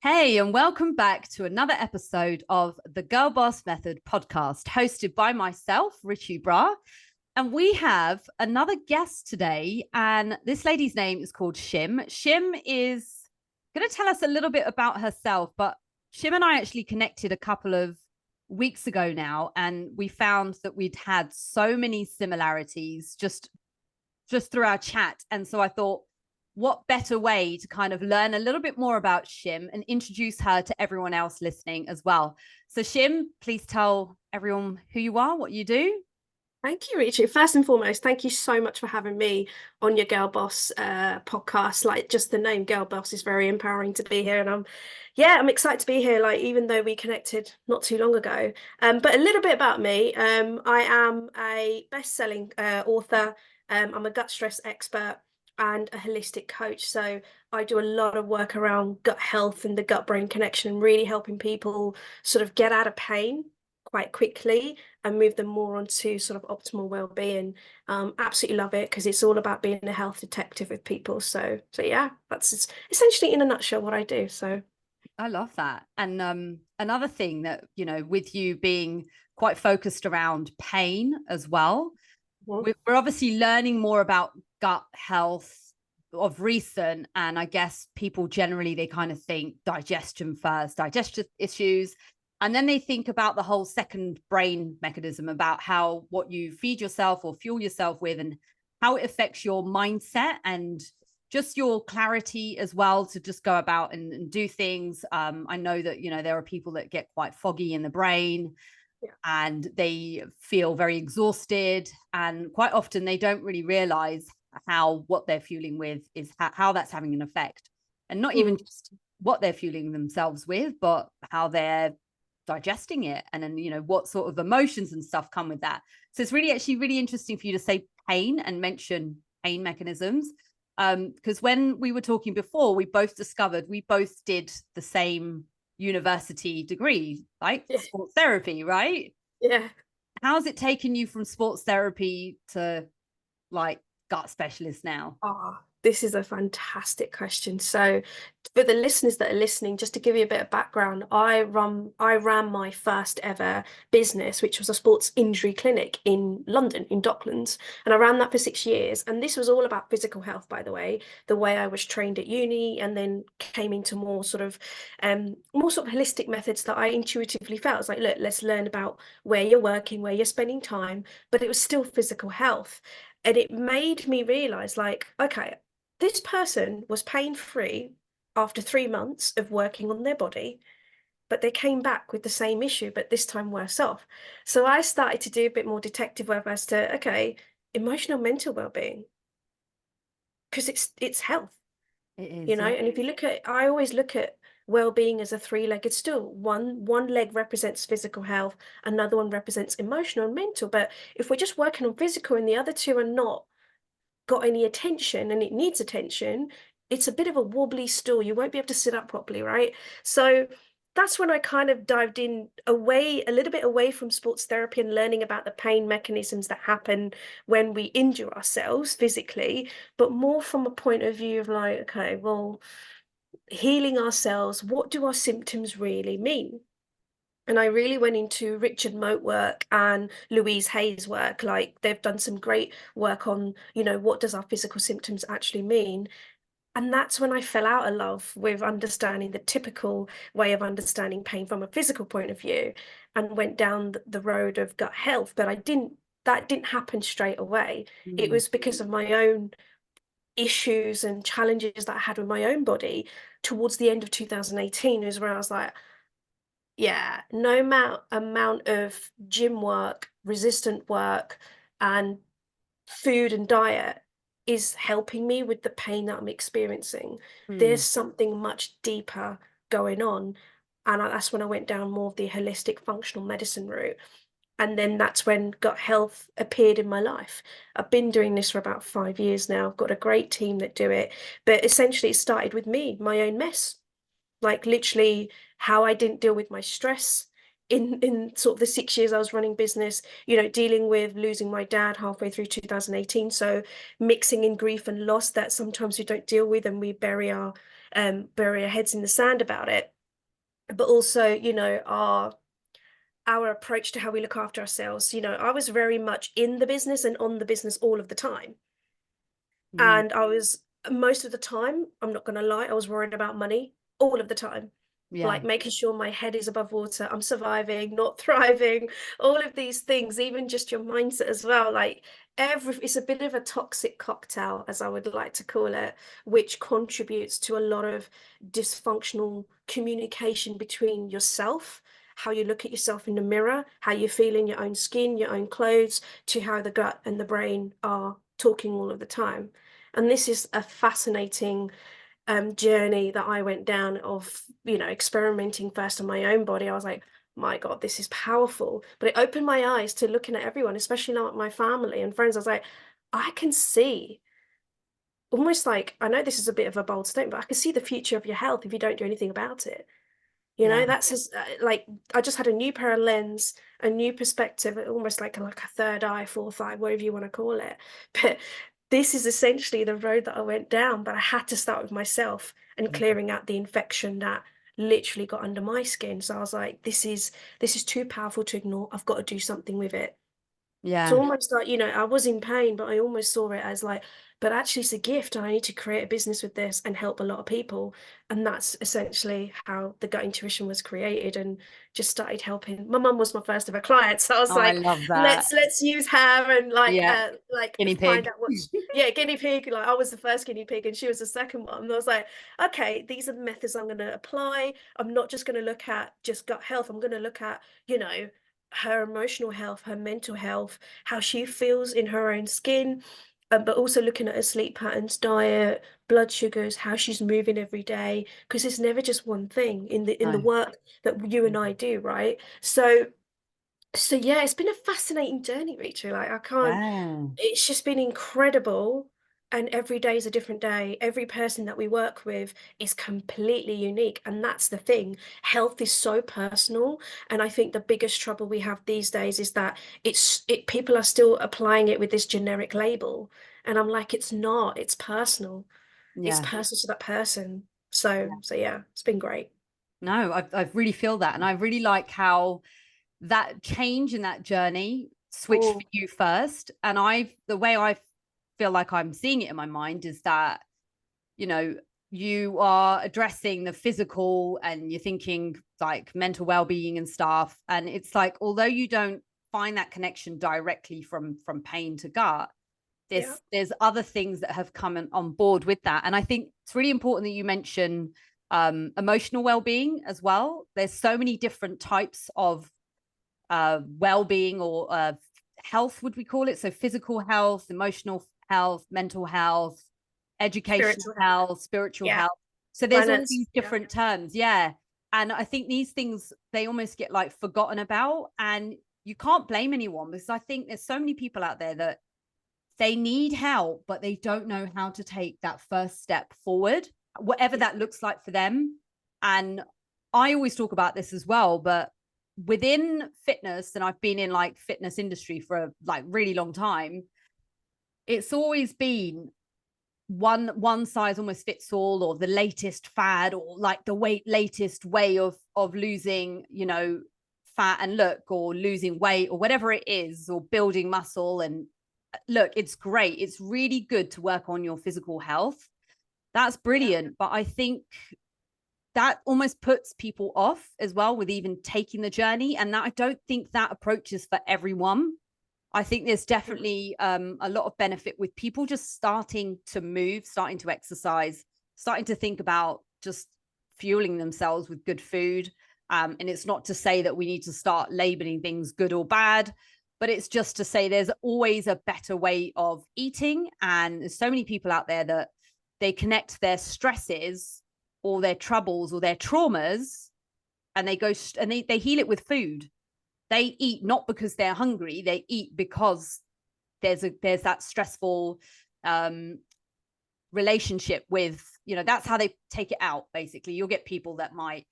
Hey, and welcome back to another episode of the Girl Boss Method podcast, hosted by myself, Richie Bra. And we have another guest today, and this lady's name is called Shim. Shim is going to tell us a little bit about herself, but Shim and I actually connected a couple of weeks ago now, and we found that we'd had so many similarities just through our chat. And so I thought, what better way to kind of learn a little bit more about Shim and introduce her to everyone else listening as well. So Shim, please tell everyone who you are, what you do. Thank you, Richard. First and foremost, thank you so much for having me on your Girl Boss podcast. Like, just the name Girl Boss is very empowering to be here, and I'm excited to be here. Like, even though we connected not too long ago, but a little bit about me. I am a best-selling author. I'm a gut stress expert and a holistic coach. So I do a lot of work around gut health and the gut-brain connection, and really helping people sort of get out of pain quite quickly and move them more onto sort of optimal well-being. Absolutely love it because it's all about being a health detective with people. So yeah, that's essentially in a nutshell what I do. So I love that. And another thing that, with you being quite focused around pain as well, we're obviously learning more about gut health of recent. And I guess people generally, they kind of think digestion first, digestive issues. And then they think about the whole second brain mechanism about how what you feed yourself or fuel yourself with and how it affects your mindset and just your clarity as well to just go about and do things. I know that, there are people that get quite foggy in the brain and they feel very exhausted. And quite often they don't really realize how what they're fueling with is how that's having an effect. And not even just what they're fueling themselves with, but how they're digesting it, and then what sort of emotions and stuff come with that. So it's really interesting for you to say pain and mention pain mechanisms, because when we were talking before, we both discovered we both did the same university degree, like sports therapy, right? yeah. How's it taken you from sports therapy to like gut specialist now? This is a fantastic question. So, for the listeners that are listening, just to give you a bit of background, I ran my first ever business, which was a sports injury clinic in London, in Docklands, and I ran that for 6 years. And this was all about physical health, by the way I was trained at uni, and then came into more sort of holistic methods that I intuitively felt. I was like, look, let's learn about where you're working, where you're spending time, but it was still physical health. And it made me realize, like, okay, this person was pain-free after 3 months of working on their body, but they came back with the same issue, but this time worse off. So I started to do a bit more detective work as to, okay, emotional mental well-being, because it's health, It is, yeah. and if you look at, I always look at well-being as a three-legged stool. One leg represents physical health, another one represents emotional and mental. But if we're just working on physical and the other two are not got any attention and it needs attention, it's a bit of a wobbly stool. You won't be able to sit up properly, right? So that's when I kind of dived in away, a little bit away from sports therapy and learning about the pain mechanisms that happen when we injure ourselves physically, but more from a point of view of like, okay, well, healing ourselves, what do our symptoms really mean? And I really went into Richard Moat work and Louise Hay's work. Like, they've done some great work on, what does our physical symptoms actually mean? And that's when I fell out of love with understanding the typical way of understanding pain from a physical point of view, and went down the road of gut health. But that didn't happen straight away. It was because of my own issues and challenges that I had with my own body. Towards the end of 2018 is where I was like, yeah, no amount of gym work, resistant work, and food and diet is helping me with the pain that I'm experiencing. There's Mm. something much deeper going on. And that's when I went down more of the holistic functional medicine route. And then that's when gut health appeared in my life. I've been doing this for about 5 years now. I've got a great team that do it. But essentially, it started with me, my own mess. Like, literally, how I didn't deal with my stress in sort of the 6 years I was running business, you know, dealing with losing my dad halfway through 2018. So mixing in grief and loss that sometimes we don't deal with, and we bury our heads in the sand about it. But also, you know, our approach to how we look after ourselves. You know, I was very much in the business and on the business all of the time. Mm, And I was, most of the time, I'm not going to lie, I was worried about money all of the time. yeah. Like making sure my head is above water, I'm surviving, not thriving, all of these things, even just your mindset as well. Like it's a bit of a toxic cocktail, as I would like to call it, which contributes to a lot of dysfunctional communication between yourself, how you look at yourself in the mirror, how you feel in your own skin, your own clothes, to how the gut and the brain are talking all of the time. And this is a fascinating journey that I went down of, you know, experimenting first on my own body. I was like, my God, this is powerful. But it opened my eyes to looking at everyone, especially now at my family and friends. I was like, I can see, almost like, I know this is a bit of a bold statement, but I can see the future of your health if you don't do anything about it. You Yeah. know, that's just like, I just had a new pair of lens, a new perspective, almost like a third eye, fourth eye, whatever you want to call it. But this is essentially the road that I went down, but I had to start with myself and clearing out the infection that literally got under my skin. So I was like, this is too powerful to ignore. I've got to do something with it. So Yeah. almost like, you know, I was in pain, but I almost saw it as like, but actually it's a gift and I need to create a business with this and help a lot of people. And that's essentially how the gut intuition was created, and just started helping. My mum was my first ever client. So I was Oh, I like, love that. let's use her and Yeah. like Guinea find pig. out what yeah, guinea pig. Like I was the first guinea pig and she was the second one. And I was like, okay, these are the methods I'm gonna apply. I'm not just gonna look at just gut health. I'm gonna look at, you know, her emotional health, her mental health, how she feels in her own skin, but also looking at her sleep patterns, diet, blood sugars, how she's moving every day, because it's never just one thing in the No. work that you and I do, right? So yeah, it's been a fascinating journey, Rachel. Like I can't, Yeah. it's just been incredible. And every day is a different day. Every person that we work with is completely unique. And that's the thing. Health is so personal. And I think the biggest trouble we have these days is that people are still applying it with this generic label. And I'm like, it's not, it's personal. It's Yeah. personal to that person. So yeah, it's been great. No, I really feel that. And I really like how that change in that journey switched for Mm, you first. And the way I feel like I'm seeing it in my mind is that, you know, you are addressing the physical and you're thinking like mental well-being and stuff. And it's like, although you don't find that connection directly from pain to gut, yeah. there's other things that have come on board with that. And I think it's really important that you mention emotional well-being as well. There's so many different types of well-being or health, would we call it? So physical health, emotional health, mental health, educational Spiritual health. health, spiritual Yeah. health. So there's all Finance. these Yeah. different terms. Yeah. And I think these things, they almost get like forgotten about. And you can't blame anyone, because I think there's so many people out there that they need help, but they don't know how to take that first step forward, whatever Yeah. that looks like for them. And I always talk about this as well, but within fitness, and I've been in like fitness industry for a like really long time, it's always been one size almost fits all, or the latest fad, or like the latest way of losing, you know, fat and look, or losing weight, or whatever it is, or building muscle. And look, it's great, it's really good to work on your physical health, that's Yeah. brilliant, but I think that almost puts people off as well with even taking the journey. And that, I don't think that approach is for everyone. I think there's definitely a lot of benefit with people just starting to move, starting to exercise, starting to think about just fueling themselves with good food. And it's not to say that we need to start labeling things good or bad, but it's just to say there's always a better way of eating. And there's so many people out there that they connect their stresses or their troubles or their traumas, and they go and they heal it with food. They eat not because they're hungry, they eat because there's that stressful relationship with, you know, that's how they take it out. Basically, you'll get people that might,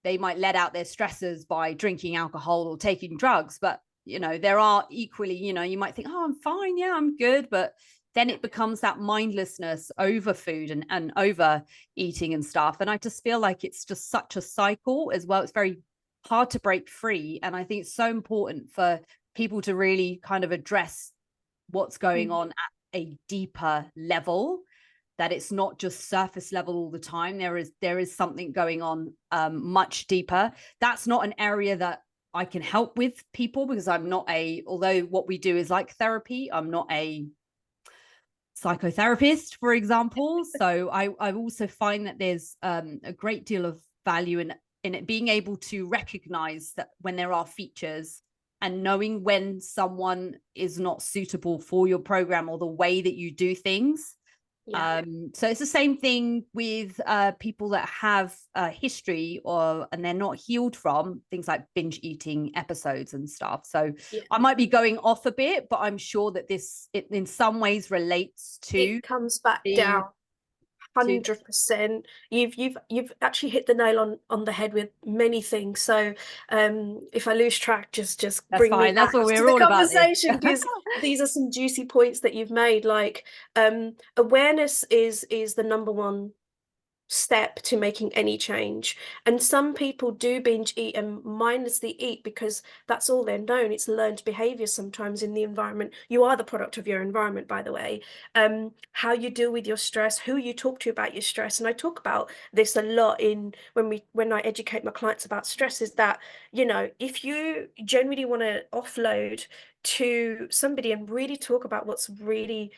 they might let out their stresses by drinking alcohol or taking drugs. But, you know, there are equally, you know, you might think, oh, I'm fine. Yeah, I'm good. But then it becomes that mindlessness over food and over eating and stuff. And I just feel like it's just such a cycle as well. It's very hard to break free. And I think it's so important for people to really kind of address what's going on at a deeper level, that it's not just surface level all the time. There is something going on much deeper. That's not an area that I can help with people, because I'm not although what we do is like therapy, I'm not a psychotherapist, for example. So I also find that there's a great deal of value in it being able to recognize that when there are features, and knowing when someone is not suitable for your program or the way that you do things. So it's the same thing with people that have a history and they're not healed from things like binge eating episodes and stuff. So I might be going off a bit, but I'm sure that it in some ways relates to, it comes back down 100%. You've actually hit the nail on the head with many things. So if I lose track, just bring me back. That's what we're all about, conversation, because these are some juicy points that you've made. Like awareness is the number one step to making any change. And some people do binge eat and mindlessly eat because that's all they're known. It's learned behavior sometimes in the environment. You are the product of your environment, by the way. How you deal with your stress, who you talk to about your stress. And I talk about this a lot when I educate my clients about stress, is that, you know, if you genuinely want to offload to somebody and really talk about what's really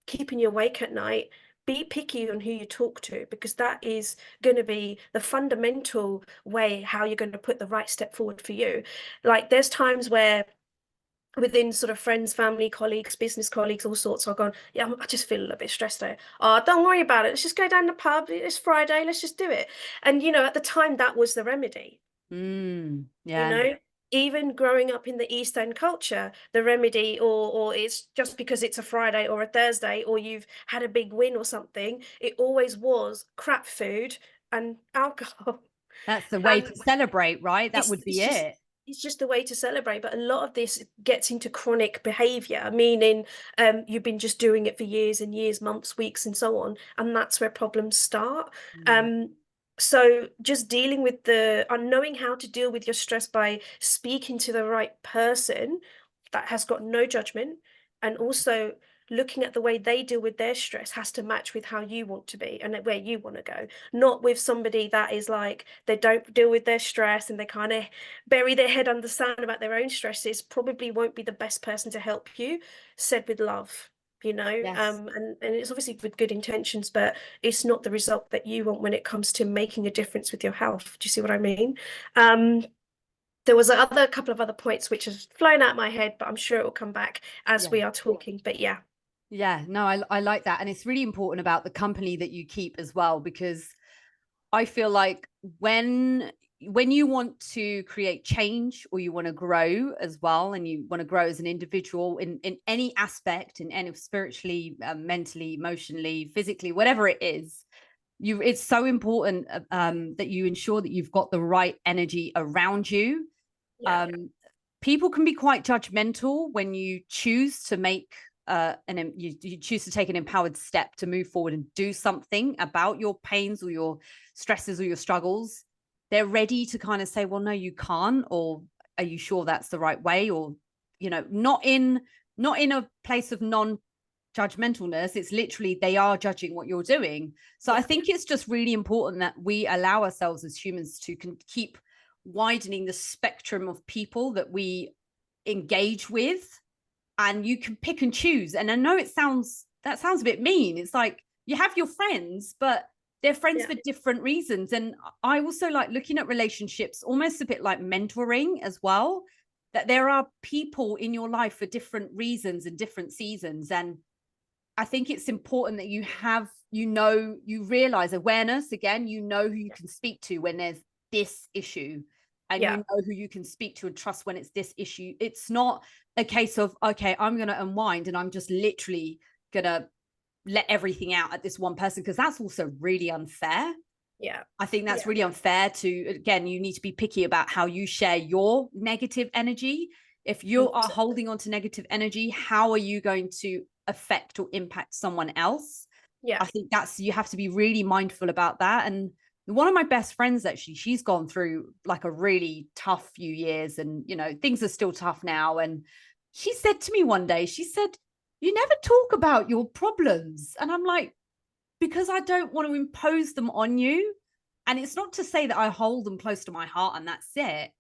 keeping you awake at night, be picky on who you talk to, because that is going to be the fundamental way how you're going to put the right step forward for you. Like there's times where within sort of friends, family, colleagues, business colleagues, all sorts, I've gone, yeah, I just feel a little bit stressed today. Oh, don't worry about it. Let's just go down the pub. It's Friday. Let's just do it. And, you know, at the time that was the remedy. You know, even growing up in the East End culture, the remedy, or it's just because it's a Friday or a Thursday, or you've had a big win or something, it always was crap food and alcohol. That's the way to celebrate, right? That would be it. It's just the way to celebrate. But a lot of this gets into chronic behavior, meaning you've been just doing it for years and years, months, weeks, and so on. And that's where problems start. So just dealing with knowing how to deal with your stress by speaking to the right person that has got no judgment, and also looking at the way they deal with their stress has to match with how you want to be and where you want to go. Not with somebody that is like, they don't deal with their stress and they kind of bury their head under the sand about their own stresses, probably won't be the best person to help you, said with love. You know, and it's obviously with good intentions, but it's not the result that you want when it comes to making a difference with your health. Do you see what I mean? There was a couple of other points which has flown out my head, but I'm sure it will come back as we are talking. But no, I like that. And it's really important about the company that you keep as well, because I feel like when you want to create change, or you want to grow as well, and you want to grow as an individual in any aspect, in any spiritually, mentally, emotionally, physically, whatever it is, it's so important that you ensure that you've got the right energy around you. People can be quite judgmental when you choose to make you choose to take an empowered step to move forward and do something about your pains or your stresses or your struggles. They're ready to kind of say, well, no, you can't, or are you sure that's the right way? Or, you know, not in a place of non-judgmentalness. It's literally, they are judging what you're doing. So I think it's just really important that we allow ourselves as humans to keep widening the spectrum of people that we engage with. And you can pick and choose. And I know that sounds a bit mean. It's like you have your friends, but they're friends for different reasons. And I also like looking at relationships almost a bit like mentoring as well, that there are people in your life for different reasons and different seasons. And I think it's important that you realize awareness again, you know who you can speak to when there's this issue. And you know who you can speak to and trust when it's this issue. It's not a case of, okay, I'm going to unwind and I'm just literally going to let everything out at this one person, because that's also really unfair. Yeah. I think that's Yeah. really unfair to, again, you need to be picky about how you share your negative energy. If you are 100%. holding on to negative energy, how are you going to affect or impact someone else? Yeah. I think that's, you have to be really mindful about that. And one of my best friends, actually, she's gone through like a really tough few years, and, you know, things are still tough now. And she said to me one day, she said, "You never talk about your problems." And I'm like, because I don't want to impose them on you. And it's not to say that I hold them close to my heart and that's it.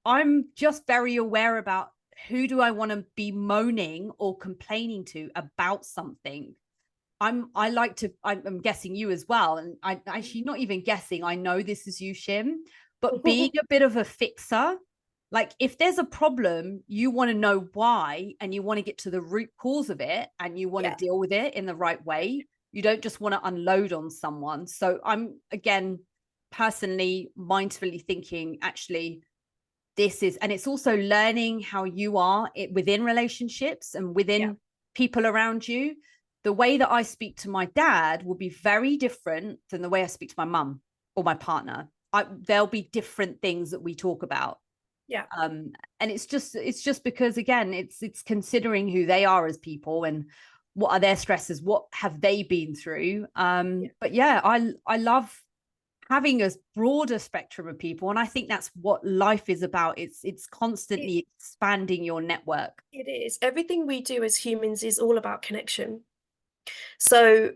I'm just very aware about who do I want to be moaning or complaining to about something. I like to, I'm guessing you as well. And I actually not even guessing, I know this is you, Shim, but being a bit of a fixer, like if there's a problem, you want to know why and you want to get to the root cause of it and you want to Yeah. deal with it in the right way. You don't just want to unload on someone. So I'm, again, personally mindfully thinking, actually, this is, and it's also learning how you are within relationships and within people around you. The way that I speak to my dad will be very different than the way I speak to my mum or my partner. There'll be different things that we talk about. Yeah. And it's just because, again, it's considering who they are as people and what are their stresses, what have they been through. But yeah, I love having a broader spectrum of people, and I think that's what life is about. It's constantly expanding your network. It is. Everything we do as humans is all about connection. So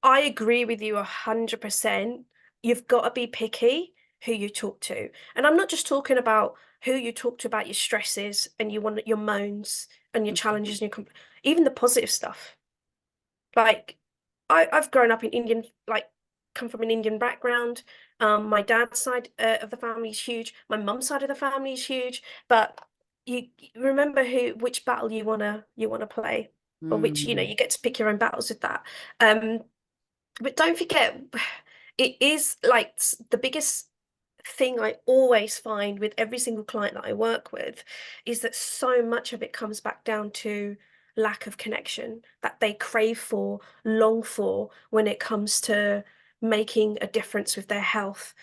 I agree with you 100%. You've got to be picky who you talk to. And I'm not just talking about who you talk to about your stresses and you want your moans and your challenges and your even the positive stuff. Like I've grown up in Indian, like come from an Indian background. My dad's side of the family is huge. My mum's side of the family is huge. But you remember which battle you wanna play, or which Mm. you get to pick your own battles with that. Um, but don't forget, it is like the biggest thing I always find with every single client that I work with is that so much of it comes back down to lack of connection that they crave for, long for when it comes to making a difference with their health.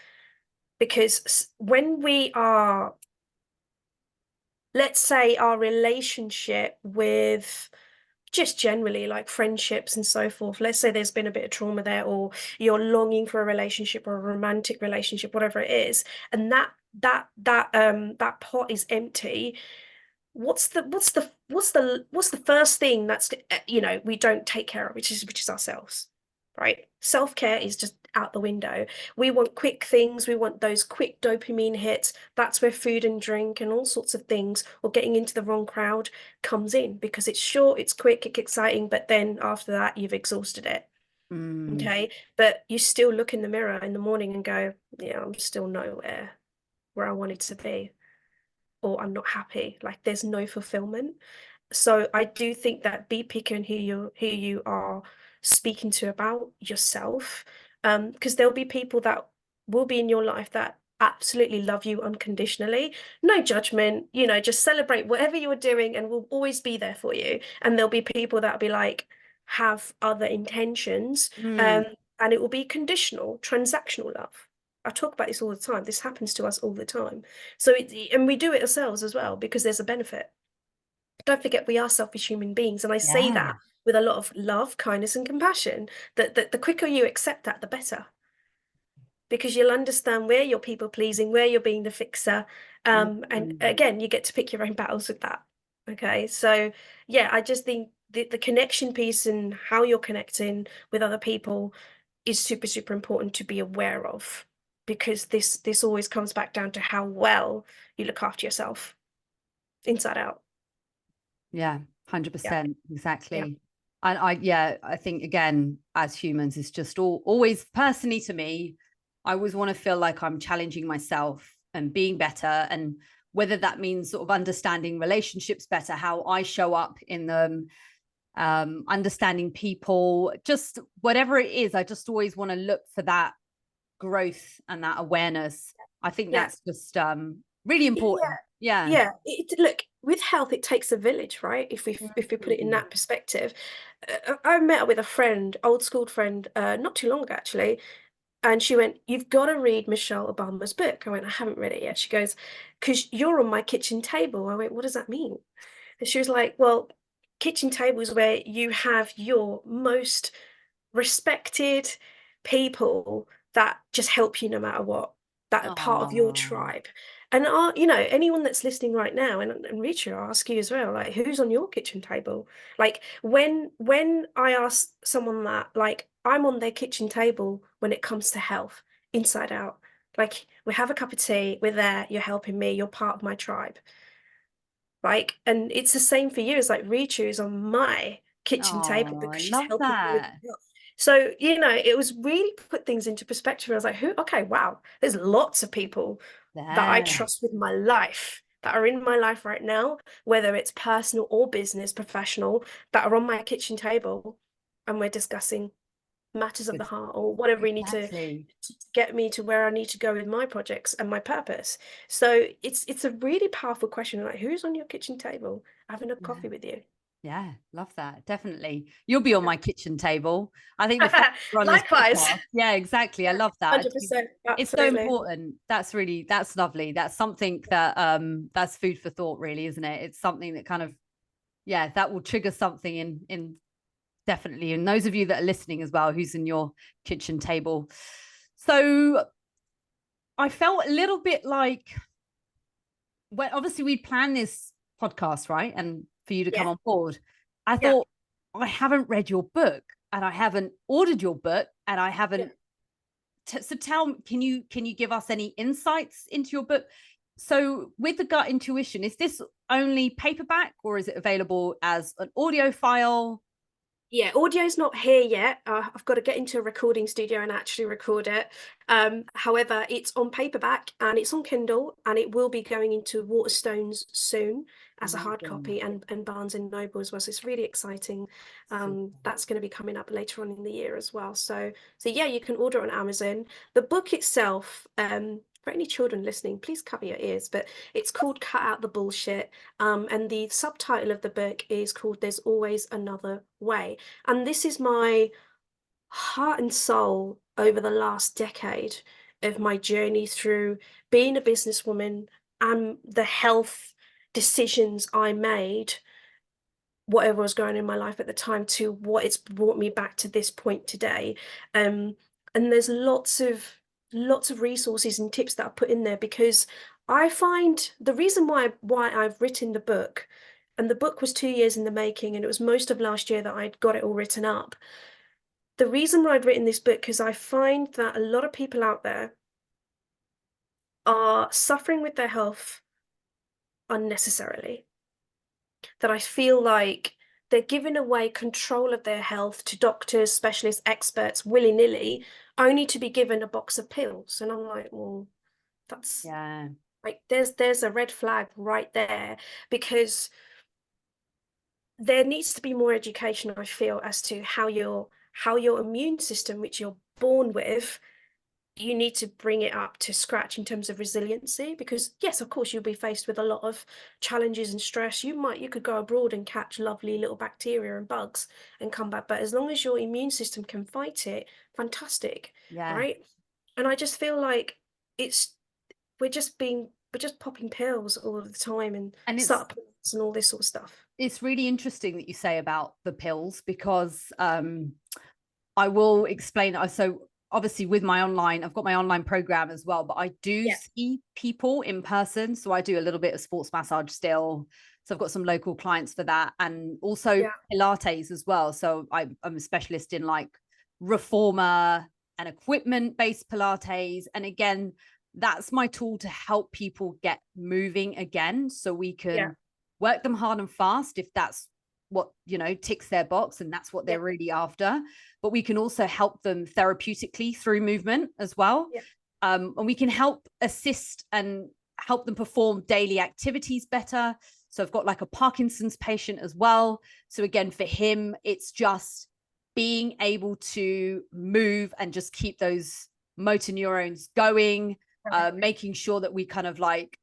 Because when we are, let's say, our relationship with just generally like friendships and so forth, let's say there's been a bit of trauma there, or you're longing for a relationship or a romantic relationship, whatever it is, and that pot is empty. What's the first thing that's we don't take care of, which is ourselves, right? Self-care is just out the window. We want quick things, we want those quick dopamine hits. That's where food and drink and all sorts of things, or getting into the wrong crowd, comes in, because it's short, it's quick, it's exciting, but then after that you've exhausted it. Mm. Okay, but you still look in the mirror in the morning and go, yeah, I'm still nowhere where I wanted to be, or I'm not happy. Like there's no fulfillment. So I do think that be picky on who you are speaking to about yourself. Because there'll be people that will be in your life that absolutely love you unconditionally, no judgment, just celebrate whatever you're doing and will always be there for you. And there'll be people that'll be like, have other intentions, Mm. and it will be conditional, transactional love. I talk about this all the time. This happens to us all the time. So and we do it ourselves as well because there's a benefit. Don't forget, we are selfish human beings, and I say Yeah. that with a lot of love, kindness, and compassion. That the quicker you accept that, the better, because you'll understand where you're people pleasing, where you're being the fixer, and Mm. again, you get to pick your own battles with that. Okay, so yeah, I just think the connection piece and how you're connecting with other people is super, super important to be aware of, because this always comes back down to how well you look after yourself, inside out. Yeah, Yeah, 100%. yeah, Exactly. And yeah, I think, again, as humans, it's just always, personally to me, I always want to feel like I'm challenging myself and being better. And whether that means sort of understanding relationships better, how I show up in them, understanding people, just whatever it is, I just always want to look for that growth and that awareness. I think yeah. that's just really important. Yeah. Yeah, look, with health, it takes a village, right? If we put it in Mm. that perspective. I met up with a friend, old school friend, not too long ago actually, And she went, "You've got to read Michelle Obama's book." I went, "I haven't read it yet." She goes, "Because you're on my kitchen table." I went, "What does that mean?" And she was like, "Well, kitchen table is where you have your most respected people that just help you no matter what, that are part of your Oh, tribe." And anyone that's listening right now, and Richard, I'll ask you as well, like, who's on your kitchen table? Like, when I ask someone that, like, I'm on their kitchen table when it comes to health, inside out. Like, we have a cup of tea, we're there, you're helping me, you're part of my tribe. Like, and it's the same for you. It's like Ritu is on my kitchen table oh, I because she's love helping me with that. the health. So, it was really put things into perspective. I was like, okay, wow, there's lots of people that I There. trust with my life that are in my life right now, whether it's personal or business, professional, that are on my kitchen table and we're discussing matters of the Ex- heart or whatever we need Exactly. to get me to where I need to go with my projects and my purpose. So it's a really powerful question. Like, who's on your kitchen table having a Yeah. coffee with you? Yeah, love that. Definitely. You'll be on my kitchen table. I think the fact Yeah. we're on this Likewise. podcast. Yeah, exactly. I Yeah, love that. 100%. It's so Absolutely. important. That's lovely. That's something that that's food for thought, really, isn't it? It's something that kind of, yeah, that will trigger something in definitely. And those of you that are listening as well, who's in your kitchen table. So I felt a little bit like, well, obviously we planned this podcast, right? And for you to come Yeah. on board, I Yeah. thought, I haven't read your book and I haven't ordered your book and I Yeah. haven't. So tell me, can you give us any insights into your book? So with the gut intuition, is this only paperback or is it available as an audio file? Yeah, audio's not here yet. I've got to get into a recording studio and actually record it. However, it's on paperback and it's on Kindle, and it will be going into Waterstones soon as a hard Amazing. copy, and Barnes and Noble as well. So it's really exciting. Super. That's going to be coming up later on in the year as well. So yeah, you can order it on Amazon. The book itself, for any children listening, please cover your ears. But it's called Cut Out the Bullshit. And the subtitle of the book is called There's Always Another Way. And this is my heart and soul over the last decade of my journey through being a businesswoman and the health decisions I made, whatever was going on in my life at the time, to what it's brought me back to this point today. Um, and there's lots of resources and tips that I put in there because I find the reason why I've written the book, and the book was 2 years in the making, and it was most of last year that I'd got it all written up. The reason why I'd written this book, because I find that a lot of people out there are suffering with their health unnecessarily. That I feel like they're giving away control of their health to doctors, specialists, experts, willy-nilly, only to be given a box of pills. And I'm like, well, that's Yeah. like there's a red flag right there, because there needs to be more education, I feel, as to how your immune system, which you're born with, you need to bring it up to scratch in terms of resiliency. Because yes, of course, you'll be faced with a lot of challenges and stress. You could go abroad and catch lovely little bacteria and bugs and come back, but as long as your immune system can fight it, fantastic, Yeah. right? And I just feel like it's we're just popping pills all of the time, and And supplements and all this sort of stuff. it's really interesting that you say about the pills because I will explain. So obviously with my online, I've got my online program as well, but I do Yeah. see people in person. So I do a little bit of sports massage still. So I've got some local clients for that and also Yeah. Pilates as well. So I'm a specialist in like reformer and equipment based Pilates. And again, that's my tool to help people get moving again so we Yeah. can work them hard and fast if that's what ticks their box and that's what Yeah. they're really after, but we can also help them therapeutically through movement as well. Yeah. And we can help assist and help them perform daily activities better. So I've got like a Parkinson's patient as well. So again, for him, it's just being able to move and just keep those motor neurons going, making sure that we kind of like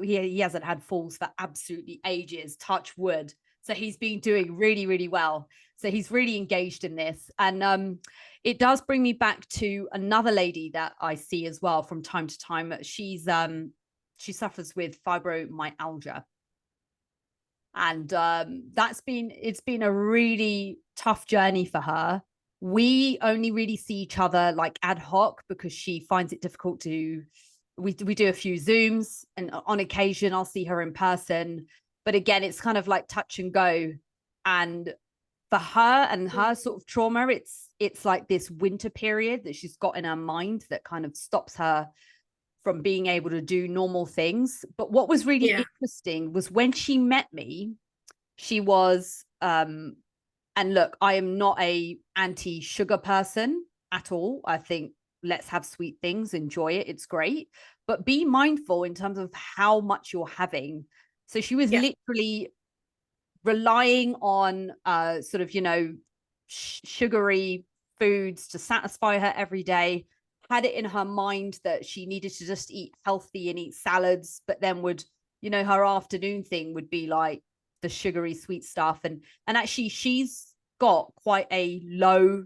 he hasn't had falls for absolutely ages, touch wood, so he's been doing really, really well. So he's really engaged in this. And it does bring me back to another lady that I see as well from time to time. She suffers with fibromyalgia. And it's been a really tough journey for her. We only really see each other like ad hoc because she finds it difficult to, we do a few Zooms, and on occasion I'll see her in person. But again, it's kind of like touch and go. And for her and her sort of trauma, it's like this winter period that she's got in her mind that kind of stops her from being able to do normal things. But what was really interesting was when she met me, she was, and look, I am not a anti-sugar person at all. I think let's have sweet things, enjoy it, it's great. But be mindful in terms of how much you're having. So she was literally relying on sort of, sugary foods to satisfy her every day, had it in her mind that she needed to just eat healthy and eat salads, but then would, her afternoon thing would be like the sugary sweet stuff. And actually she's got quite a low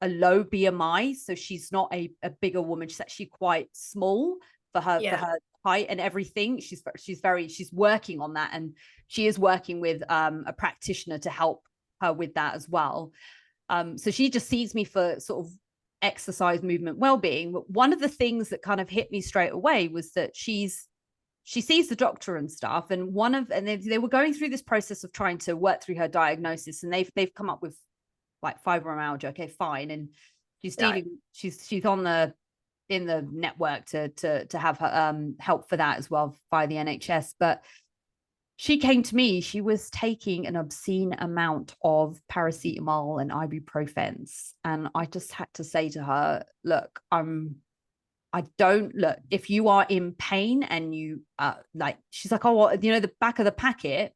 BMI. So she's not a bigger woman. She's actually quite small for her height and everything. She's working on that, and she is working with a practitioner to help her with that as well. So she just sees me for sort of exercise, movement, well-being. But one of the things that kind of hit me straight away was that she sees the doctor and stuff, and they were going through this process of trying to work through her diagnosis, and they've come up with like fibromyalgia. Okay, fine. And she's she's on in the network to have her help for that as well by the NHS. But she came to me, she was taking an obscene amount of paracetamol and ibuprofens. And I just had to say to her, look, if you are in pain and you she's like, oh, well, the back of the packet,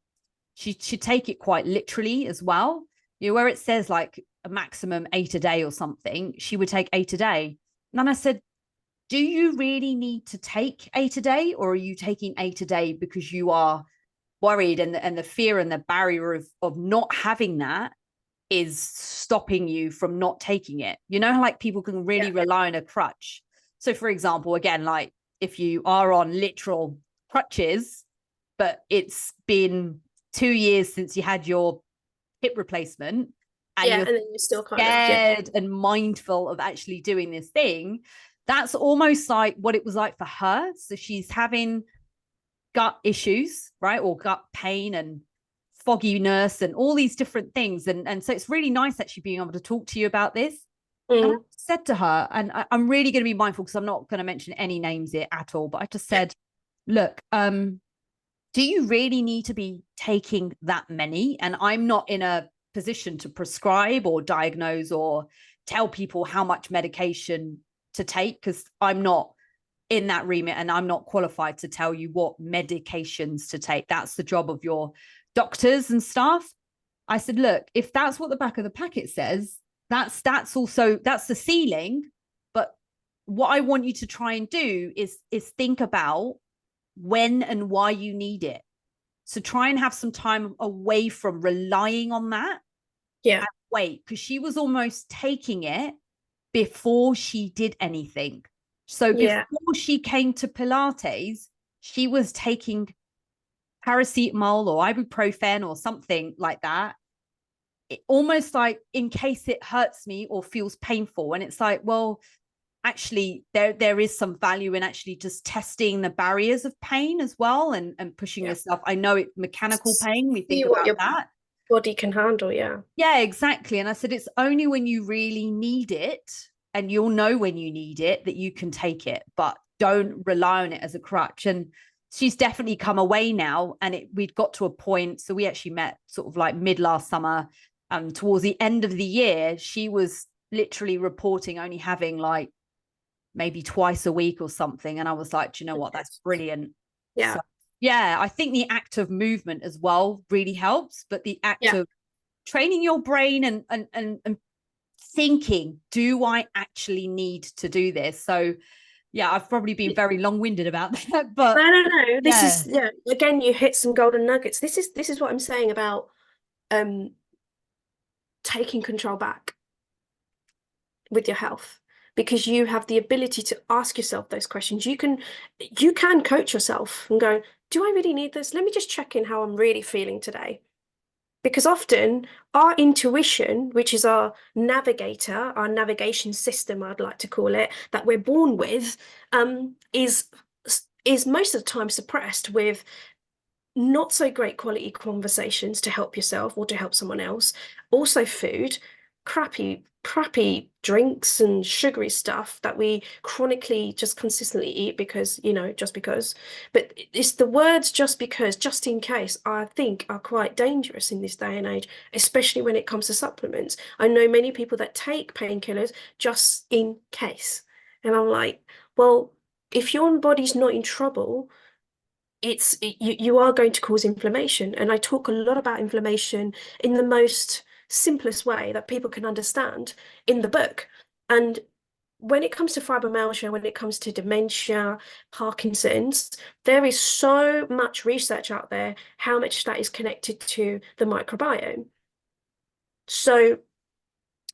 she should take it quite literally as well. Where it says like a maximum 8 a day or something, she would take 8 a day. And then I said, do you really need to take 8 a day, or are you taking 8 a day because you are worried and the fear and the barrier of not having that is stopping you from not taking it? Like people can really rely on a crutch. So for example, again, like if you are on literal crutches, but it's been 2 years since you had your hip replacement, and and then you're still kind scared and mindful of actually doing this thing, that's almost like what it was like for her. So she's having gut issues, right? Or gut pain and fogginess and all these different things. And so it's really nice actually being able to talk to you about this. And I said to her, and I'm really going to be mindful because I'm not going to mention any names here at all, but I just said, look, do you really need to be taking that many? And I'm not in a position to prescribe or diagnose or tell people how much medication to take, because I'm not in that remit and I'm not qualified to tell you what medications to take. That's the job of your doctors and stuff. I said, look, if that's what the back of the packet says, that's the ceiling. But what I want you to try and do is think about when and why you need it. So try and have some time away from relying on that. Yeah. Wait, because she was almost taking it before she did anything. So before she came to Pilates, she was taking paracetamol or ibuprofen or something like that. Almost like in case it hurts me or feels painful. And it's like, well, actually there is some value in actually just testing the barriers of pain as well, and pushing yourself. I know it mechanical pain, we think about your that body can handle. Yeah, exactly. And I said, it's only when you really need it, and you'll know when you need it, that you can take it, but don't rely on it as a crutch. And she's definitely come away now, and we'd got to a point. So we actually met sort of like mid last summer, towards the end of the year, she was literally reporting only having like maybe twice a week or something. And I was like, do you know what? That's brilliant. Yeah. So, yeah. I think the act of movement as well really helps, but the act of training your brain and thinking, do I actually need to do this? So yeah, I've probably been very long-winded about that, but no. This is again, you hit some golden nuggets. This is what I'm saying about taking control back with your health, because you have the ability to ask yourself those questions. You can coach yourself and go, do I really need this? Let me just check in how I'm really feeling today. Because often our intuition, which is our navigator, our navigation system, I'd like to call it, that we're born with, is most of the time suppressed with not so great quality conversations to help yourself or to help someone else. Also food, crappy drinks and sugary stuff that we chronically just consistently eat because, just because. But it's the words just because, just in case, I think are quite dangerous in this day and age, especially when it comes to supplements. I know many people that take painkillers just in case. And I'm like, well, if your body's not in trouble, you are going to cause inflammation. And I talk a lot about inflammation in the most simplest way that people can understand in the book. And when it comes to fibromyalgia, when it comes to dementia, Parkinson's, there is so much research out there, how much that is connected to the microbiome. So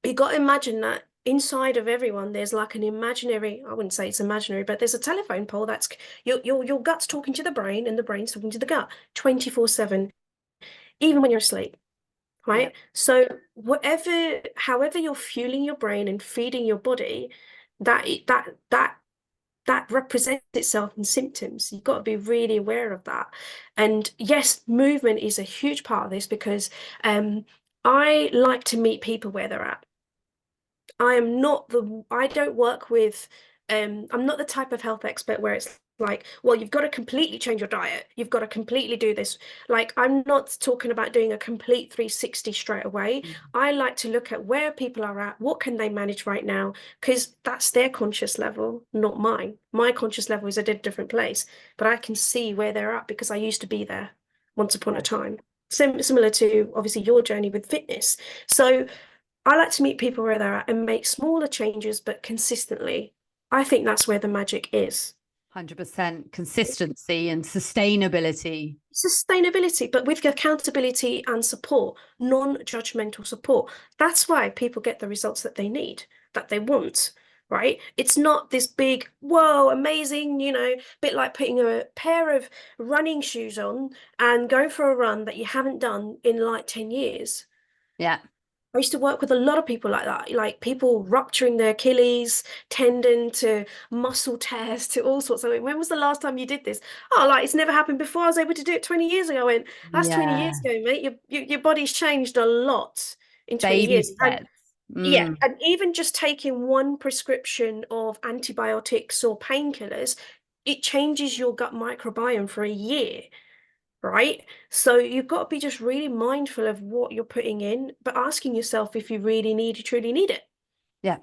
you got to imagine that inside of everyone, there's like an imaginary, I wouldn't say it's imaginary, but there's a telephone pole that's your gut's talking to the brain and the brain's talking to the gut 24/7, even when you're asleep. Right. Yeah. So however you're fueling your brain and feeding your body, that represents itself in symptoms. You've got to be really aware of that. And yes, movement is a huge part of this, because I like to meet people where they're at. I don't work with, I'm not the type of health expert where it's like, well, you've got to completely change your diet. You've got to completely do this. Like, I'm not talking about doing a complete 360 straight away. I like to look at where people are at, what can they manage right now, because that's their conscious level, not mine. My conscious level is at a different place, but I can see where they're at because I used to be there once upon a time. Similar to obviously your journey with fitness. So I like to meet people where they're at and make smaller changes, but consistently. I think that's where the magic is. 100% consistency and sustainability. Sustainability, but with accountability and support, non-judgmental support. That's why people get the results that they need, that they want, right? It's not this big, whoa, amazing, bit like putting a pair of running shoes on and going for a run that you haven't done in like 10 years. Yeah. I used to work with a lot of people like that, like people rupturing their Achilles tendon to muscle tears to all sorts. I went, when was the last time you did this? Oh, like it's never happened before. I was able to do it 20 years ago. I went, that's 20 years ago, mate. Your body's changed a lot in 20 Baby years. steps. Yeah, and even just taking one prescription of antibiotics or painkillers, it changes your gut microbiome for a year. Right? So you've got to be just really mindful of what you're putting in, but asking yourself if you truly need it. Yeah.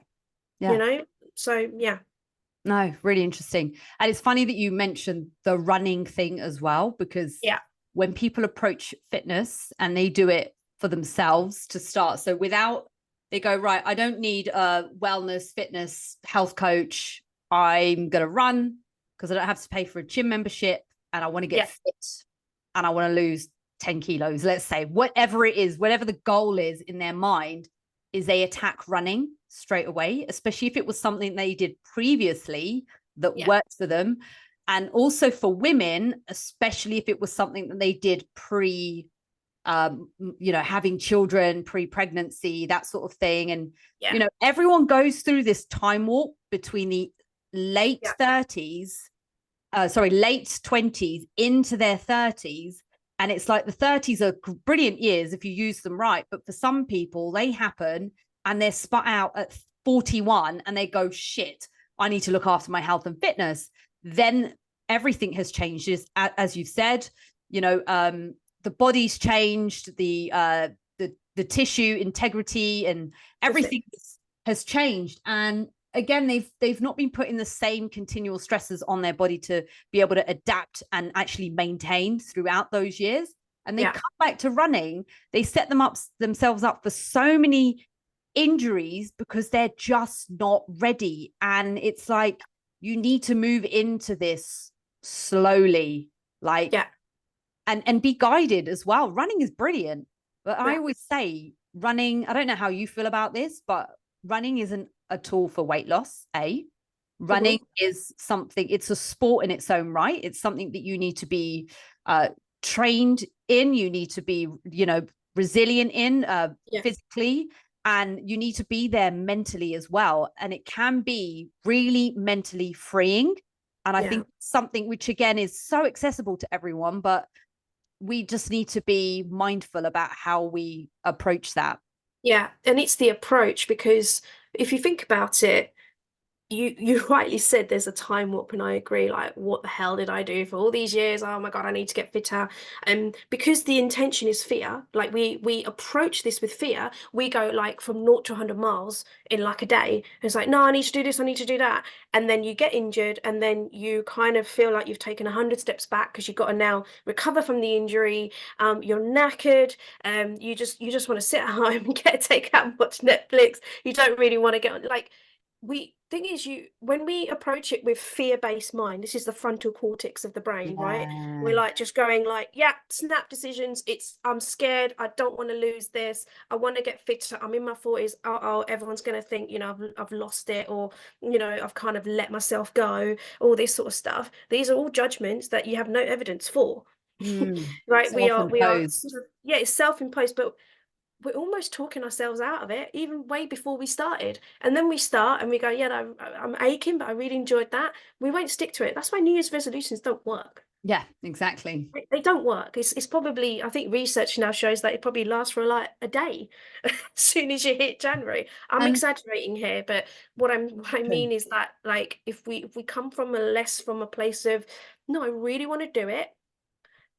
Yeah. So yeah. No, really interesting. And it's funny that you mentioned the running thing as well, because when people approach fitness and they do it for themselves to start, so they go, right, I don't need a wellness, fitness, health coach. I'm going to run because I don't have to pay for a gym membership and I want to get fit. And I want to lose 10 kilos, let's say, whatever it is, whatever the goal is in their mind, is they attack running straight away, especially if it was something they did previously that worked for them. And also for women, especially if it was something that they did having children, pre-pregnancy, that sort of thing. And, everyone goes through this time warp between the late 20s into their 30s. And it's like the 30s are brilliant years if you use them right. But for some people, they happen and they're spot out at 41 and they go, shit, I need to look after my health and fitness. Then everything has changed. As you've said, the body's changed, the tissue integrity and everything has changed. And again, they've not been putting the same continual stresses on their body to be able to adapt and actually maintain throughout those years. And they come back to running, they set themselves up for so many injuries because they're just not ready. And it's like, you need to move into this slowly, and be guided as well. Running is brilliant. But I always say, running, I don't know how you feel about this, but running isn't a tool for weight loss. Running is something, it's a sport in its own right. It's something that you need to be trained in. You need to be, resilient in physically, and you need to be there mentally as well. And it can be really mentally freeing. And I think something which, again, is so accessible to everyone, but we just need to be mindful about how we approach that. Yeah, and it's the approach, because if you think about it, you rightly said there's a time warp, and I agree. Like, what the hell did I do for all these years? Oh my God, I need to get fitter. And because the intention is fear, like we approach this with fear, we go like from 0 to 100 miles in like a day. It's like, no, I need to do this, I need to do that. And then you get injured, and then you kind of feel like you've taken 100 steps back, because you've got to now recover from the injury. You're knackered. You just want to sit at home and get a takeout and watch Netflix. You don't really want to get on, like, thing is, when we approach it with fear-based mind, this is the frontal cortex of the brain, right? We're like just going like, yeah, snap decisions. I'm scared, I don't want to lose this, I want to get fitter, I'm in my 40s. Oh, everyone's going to think, I've lost it, or I've kind of let myself go, all this sort of stuff. These are all judgments that you have no evidence for. Right? We are sort of, yeah, it's self-imposed, but we're almost talking ourselves out of it, even way before we started. And then we start and we go, yeah, I'm aching, but I really enjoyed that. We won't stick to it. That's why New Year's resolutions don't work. Yeah, exactly. They don't work. It's probably, I think research now shows that it probably lasts for like a day as soon as you hit January. I'm exaggerating here, but what I mean is that, like, if we come from a place of, no, I really want to do it,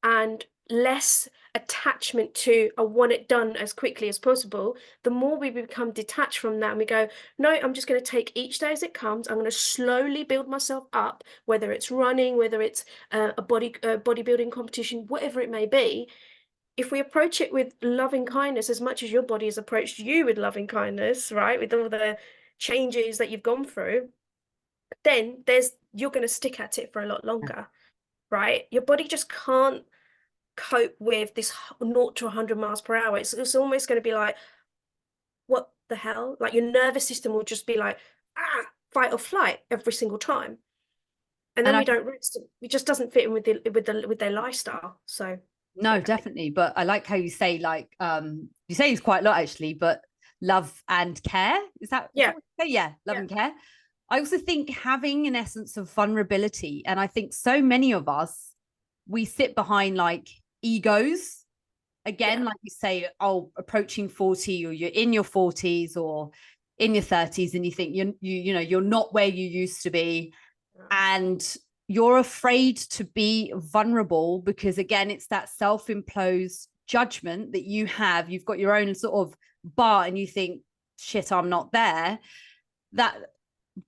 and less attachment to, I want it done as quickly as possible, the more we become detached from that, and we go, no, I'm just going to take each day as it comes. I'm going to slowly build myself up, whether it's running, whether it's a bodybuilding competition, whatever it may be. If we approach it with loving kindness, as much as your body has approached you with loving kindness, right, with all the changes that you've gone through, then you're going to stick at it for a lot longer, right? Your body just can't cope with this 0 to 100 miles per hour. It's almost going to be like, what the hell? Like, your nervous system will just be like, fight or flight every single time. And then we don't rest. It just doesn't fit in with their lifestyle. So no, definitely. But I like how you say, like, you say it's quite a lot actually, but love and care. Is that yeah, love and care. I also think having an essence of vulnerability, and I think so many of us, we sit behind like egos, again, like you say, approaching 40, or you're in your 40s or in your 30s, and you think you're not where you used to be, and you're afraid to be vulnerable, because again, it's that self-imposed judgment that you've got your own sort of bar, and you think, shit, I'm not there. That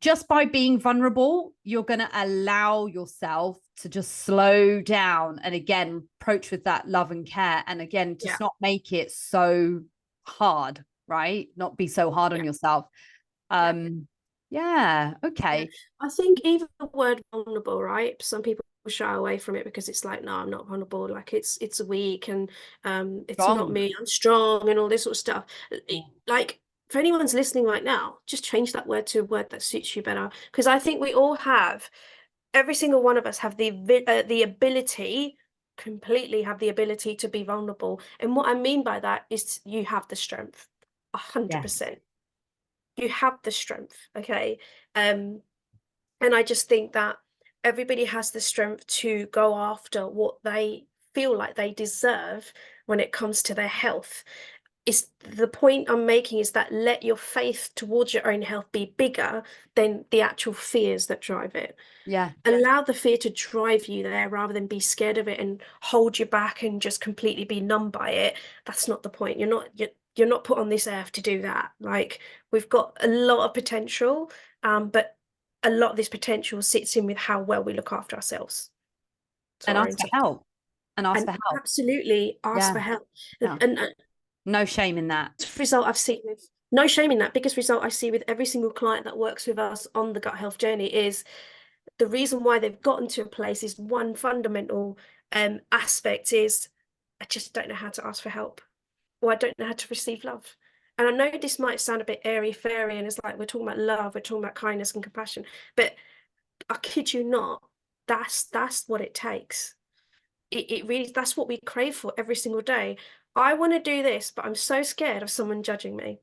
just by being vulnerable, you're going to allow yourself to just slow down, and again, approach with that love and care, and again, just not make it so hard, right? Not be so hard on yourself. Okay. I think even the word vulnerable, right? Some people shy away from it because it's like, no, I'm not vulnerable. Like, it's weak, and it's not me. I'm strong, and all this sort of stuff. Like, for anyone's listening right now, just change that word to a word that suits you better. Because I think we all have, every single one of us have the ability, completely have the ability to be vulnerable. And what I mean by that is, you have the strength, 100%. You have the strength, okay? And I just think that everybody has the strength to go after what they feel like they deserve when it comes to their health. Is the point I'm making, is that let your faith towards your own health be bigger than the actual fears that drive it. Allow the fear to drive you there, rather than be scared of it and hold you back and just completely be numb by it. That's not the point. You're not put on this earth to do that. Like, we've got a lot of potential, but a lot of this potential sits in with how well we look after ourselves. And ask for help. Absolutely ask for help. And no shame in that. Result I've seen with no shame in that. Biggest result I see with every single client that works with us on the gut health journey is, the reason why they've gotten to a place is, one fundamental aspect is, I just don't know how to ask for help. or I don't know how to receive love. And I know this might sound a bit airy fairy, and it's like we're talking about love, we're talking about kindness and compassion, but I kid you not, that's what it takes. It really, that's what we crave for every single day. I want to do this, but I'm so scared of someone judging me.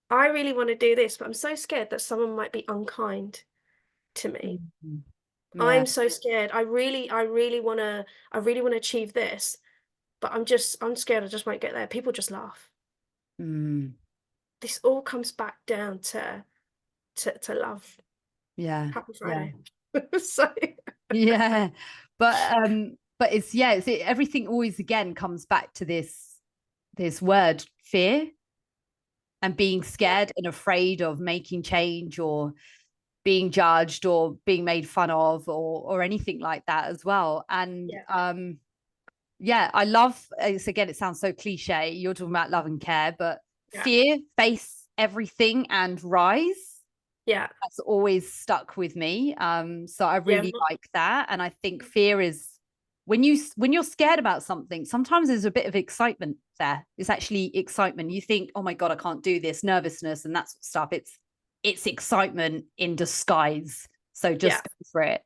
I really want to do this, but I'm so scared that someone might be unkind to me. Mhm. Yeah. I'm so scared. I really want to achieve this, but I'm scared I just won't get there. People just laugh. Mm. This all comes back down to love. Yeah. Happy Yeah. Friday. So Yeah. But it's, yeah, everything always again comes back to this word fear, and being yeah, scared and afraid of making change, or being judged, or being made fun of, or anything like that as well. And yeah, yeah, I love it's, again, it sounds so cliche, you're talking about love and care, but yeah, fear, face everything and rise, yeah, that's always stuck with me. So I yeah, really like that. And I think fear is, when you're scared about something, sometimes there's a bit of excitement there. It's actually excitement. You think, oh my God, I can't do this, nervousness and that sort of stuff. It's excitement in disguise. So yeah. just go for it.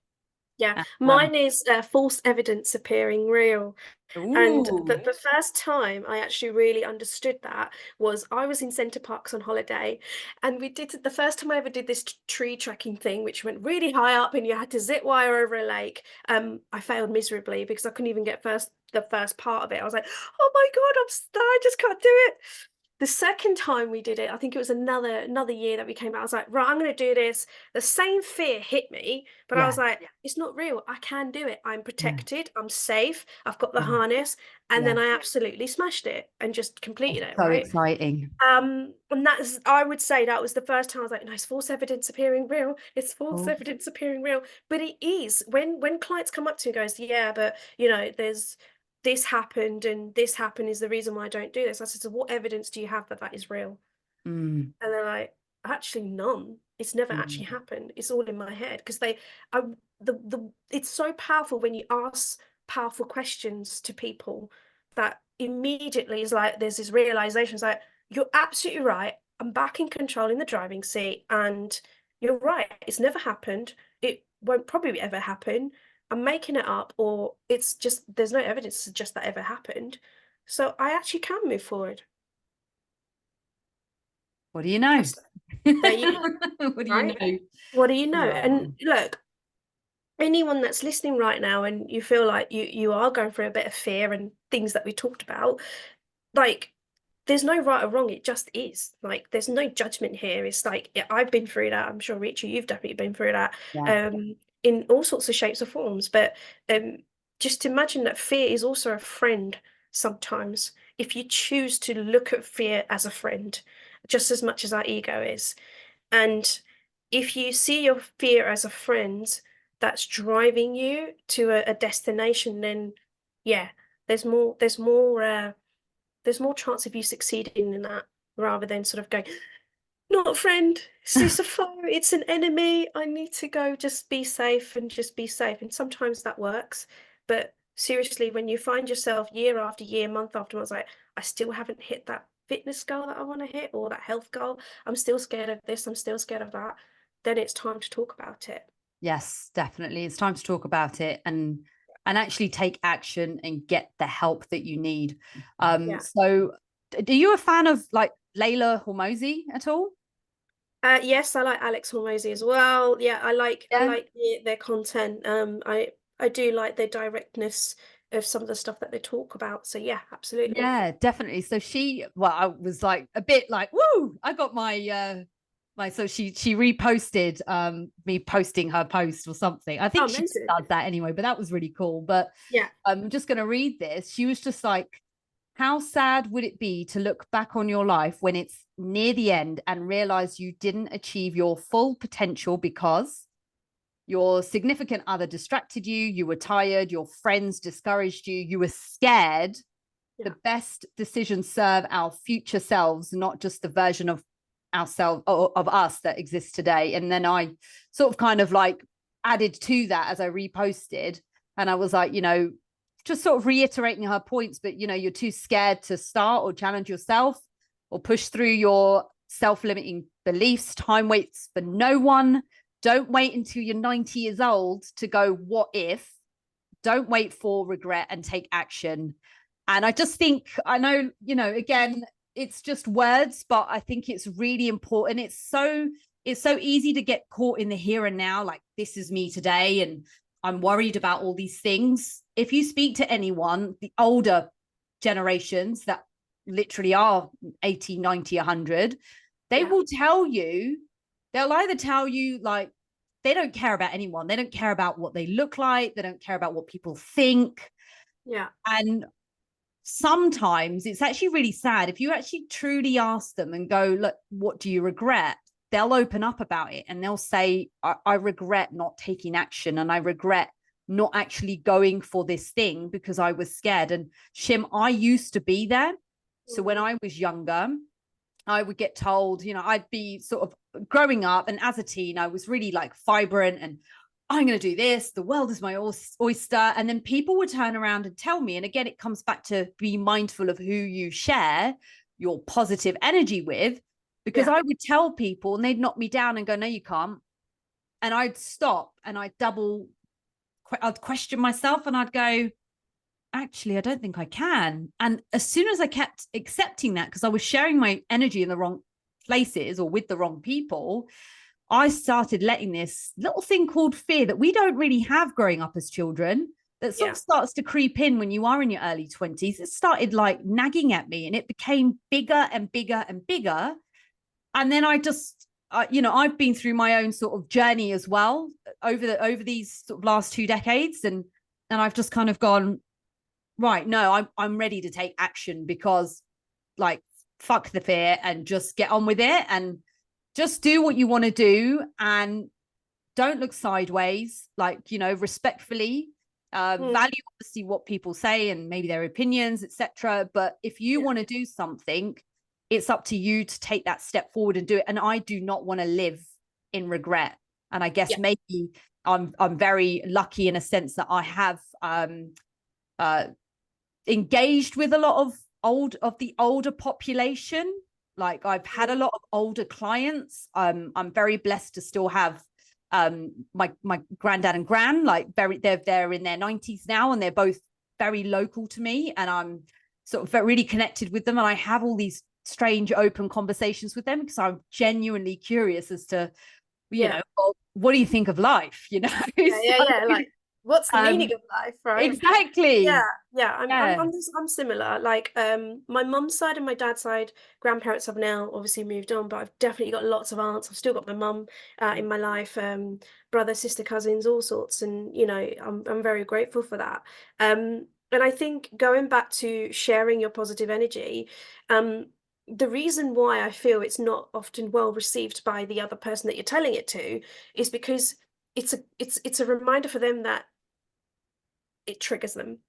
Yeah, And, mine is false evidence appearing real. And ooh, the first time I actually really understood that was I was in Center Parcs on holiday, and we did the first time I ever did this tree trekking thing, which went really high up, and you had to zip wire over a lake. I failed miserably because I couldn't even get the first part of it. I was like, oh my God, I just can't do it. The second time we did it, I think it was another year that we came out. I was like, right, I'm going to do this. The same fear hit me, but I yeah, was like, it's not real. I can do it. I'm yeah, protected. I'm safe. I've got the yeah, harness, and yeah. then I absolutely smashed it and just completed It's it. so Right. exciting. And that's, I would say that was the first time I was like, no, it's false evidence appearing real. It's false Oh, evidence appearing real. But it is when clients come up to me and goes, yeah, but there's this happened and this happened is the reason why I don't do this. I said, so what evidence do you have that that is real? mm, And they're like, actually none. It's never actually mm. happened. It's all in my head because I, it's so powerful when you ask powerful questions to people that immediately is like there's this realization. It's like you're absolutely right. I'm back in control in the driving seat, and you're right. It's never happened. It won't probably ever happen. I'm making it up, or it's just there's no evidence to suggest that ever happened. So I actually can move forward. What do you know? That's there you go, What do you right? know? What do you know? And Oh, look, anyone that's listening right now and you feel like you are going through a bit of fear and things that we talked about, like there's no right or wrong, it just is. Like there's no judgment here. It's like yeah, I've been through that. I'm sure Rachel, you've definitely been through that yeah. in all sorts of shapes or forms. But um just imagine that fear is also a friend sometimes. If you choose to look at fear as a friend, just as much as our ego is. And if you see your fear as a friend that's driving you to a destination, then yeah, there's more chance of you succeeding in that rather than sort of going, not a friend, it's just a foe, it's an enemy. I need to go just be safe and just be safe. And sometimes that works. But seriously, when you find yourself year after year, month after month, like, I still haven't hit that fitness goal that I want to hit or that health goal. I'm still scared of this, I'm still scared of that. Then it's time to talk about it. Yes, definitely. It's time to talk about it and actually take action and get the help that you need. Yeah. So are you a fan of like Layla Hormozi at all? Yes, I like Alex Hormozy as well. Yeah, I Yeah. like their content. I do like their directness of some of the stuff that they talk about. So yeah, absolutely. Yeah, definitely. So well, I was like a bit like, woo, I got so she reposted me posting her post or something. I Oh, think she amazing. does that anyway, but that was really cool. But Yeah, I'm just gonna read this. She was just like, how sad would it be to look back on your life when it's near the end and realize you didn't achieve your full potential because your significant other distracted you, you were tired, your friends discouraged you, you were scared. yeah, The best decisions serve our future selves, not just the version of ourselves of us that exists today. And then I sort of kind of like added to that as I reposted, and I was like, just sort of reiterating her points, but you know, you're too scared to start or challenge yourself or push through your self-limiting beliefs. Time waits for no one. Don't wait until you're 90 years old to go, what if? Don't wait for regret and take action. And I just think, I know, you know, again, it's just words, but I think it's really important. It's so easy to get caught in the here and now, like this is me today and I'm worried about all these things. If you speak to anyone, the older generations that literally are 80, 90, 100, they will tell you, they'll either tell you like they don't care about anyone. They don't care about what they look like. They don't care about what people think. Yeah. And sometimes it's actually really sad. If you actually truly ask them and go, look, what do you regret? They'll open up about it and they'll say, I regret not taking action and I regret not actually going for this thing because I was scared. And Shim, I used to be there. So when I was younger, I would get told, you know, I'd be sort of growing up, and as a teen, I was really like vibrant and I'm going to do this. The world is my oyster. And then people would turn around and tell me. And again, it comes back to be mindful of who you share your positive energy with, because I would tell people and they'd knock me down and go, no, you can't. And I'd stop and I'd question myself and I'd go, actually, I don't think I can. And as soon as I kept accepting that, because I was sharing my energy in the wrong places or with the wrong people, I started letting this little thing called fear that we don't really have growing up as children, that sort of starts to creep in when you are in your early 20s. It started like nagging at me and it became bigger and bigger and bigger. And then I just, you know, I've been through my own sort of journey as well over these sort of last 2 decades. And I've just kind of gone, right, no, I'm ready to take action, because like, fuck the fear and just get on with it and just do what you want to do and don't look sideways, like, you know, respectfully, value obviously what people say and maybe their opinions, etc. But if you want to do something, it's up to you to take that step forward and do it. And I do not want to live in regret. And I guess maybe I'm very lucky in a sense that I have engaged with a lot of the older population. Like I've had a lot of older clients. I'm very blessed to still have my granddad and gran, like they're in their 90s now, and they're both very local to me, and I'm sort of really connected with them. And I have all these strange open conversations with them because I'm genuinely curious as to, you know, well, what do you think of life? You know, like what's the meaning of life, right? Exactly. I'm similar. Like my mum's side and my dad's side, grandparents have now obviously moved on, but I've definitely got lots of aunts. I've still got my mum in my life, brother, sister, cousins, all sorts, and you know, I'm very grateful for that. And I think going back to sharing your positive energy, the reason why I feel it's not often well received by the other person that you're telling it to is because it's a reminder for them that it triggers them,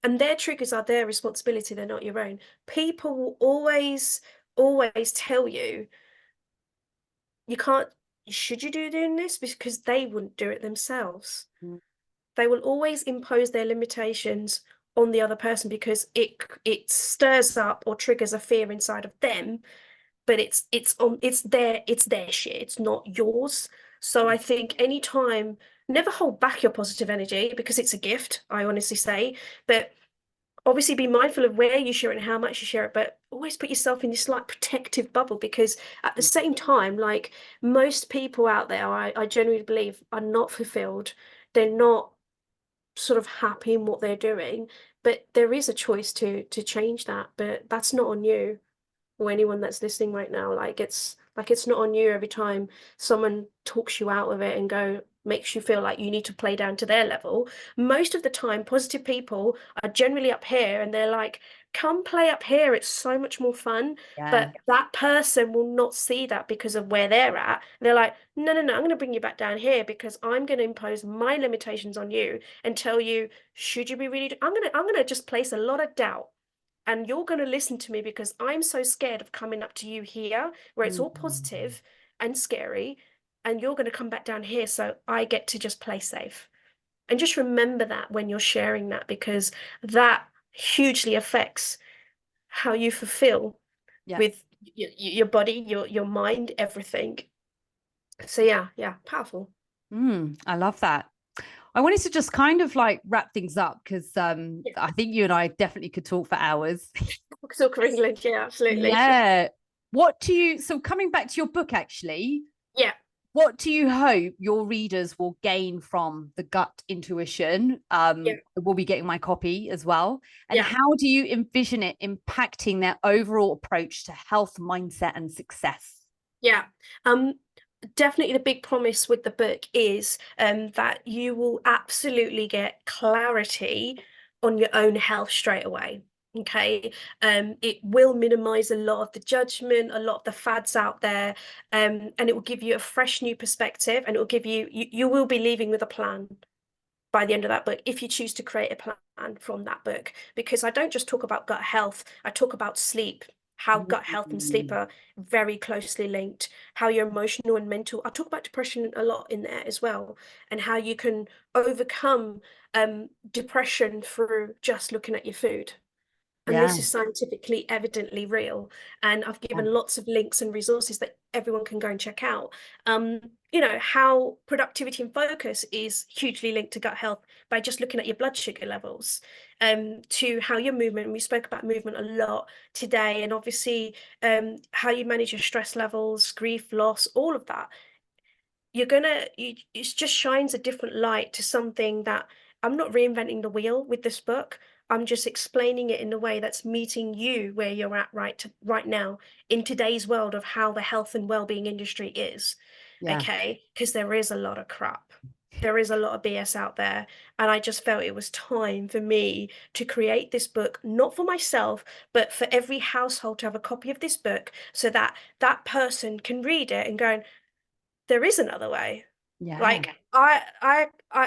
and their triggers are their responsibility, they're not your own. People will always tell you can't, should you doing this, because they wouldn't do it themselves. They will always impose their limitations on the other person because it stirs up or triggers a fear inside of them, but it's their shit, it's not yours. So I think anytime, never hold back your positive energy because it's a gift, I honestly say, but obviously be mindful of where you share it and how much you share it, but always put yourself in this like protective bubble, because at the same time, like most people out there, I genuinely believe, are not fulfilled. They're not sort of happy in what they're doing, but there is a choice to change that, but that's not on you or anyone that's listening right now. It's not on you every time someone talks you out of it and makes you feel like you need to play down to their level. Most of the time, positive people are generally up here and they're like, come play up here, it's so much more fun. But that person will not see that because of where they're at. They're like, no, I'm going to bring you back down here because I'm going to impose my limitations on you and tell you, should you be really, I'm going to just place a lot of doubt. And you're going to listen to me because I'm so scared of coming up to you here where it's all positive and scary, and you're going to come back down here, so I get to just play safe. And just remember that when you're sharing that, because that hugely affects how you fulfill Yeah. with your body, your mind, everything. So yeah, powerful. I love that. I wanted to just kind of like wrap things up because Yeah, I think you and I definitely could talk for hours. Soccer England, yeah, absolutely. Yeah. What do you, so coming back to your book, actually, Yeah, what do you hope your readers will gain from the gut intuition? yeah, We'll be getting my copy as well. And yeah, how do you envision it impacting their overall approach to health, mindset, and success? yeah. Definitely the big promise with the book is that you will absolutely get clarity on your own health straight away. Okay. It will minimize a lot of the judgment, a lot of the fads out there, and it will give you a fresh new perspective, and it will give you will be leaving with a plan by the end of that book if you choose to create a plan from that book. Because I don't just talk about gut health, I talk about sleep, how gut health and sleep Mm, are very closely linked, how your emotional and mental, I talk about depression a lot in there as well, and how you can overcome depression through just looking at your food. And yeah. this is scientifically evidently real. And I've Yeah. given lots of links and resources that everyone can go and check out. How productivity and focus is hugely linked to gut health by just looking at your blood sugar levels, to how your movement, we spoke about movement a lot today, and obviously how you manage your stress levels, grief, loss, all of that. It just shines a different light to something that I'm not reinventing the wheel with this book. I'm just explaining it in a way that's meeting you where you're at right now in today's world of how the health and well-being industry is. Yeah. Okay, because there is a lot of crap. There is a lot of BS out there. And I just felt it was time for me to create this book, not for myself, but for every household to have a copy of this book so that that person can read it and go, there is another way. Yeah. Like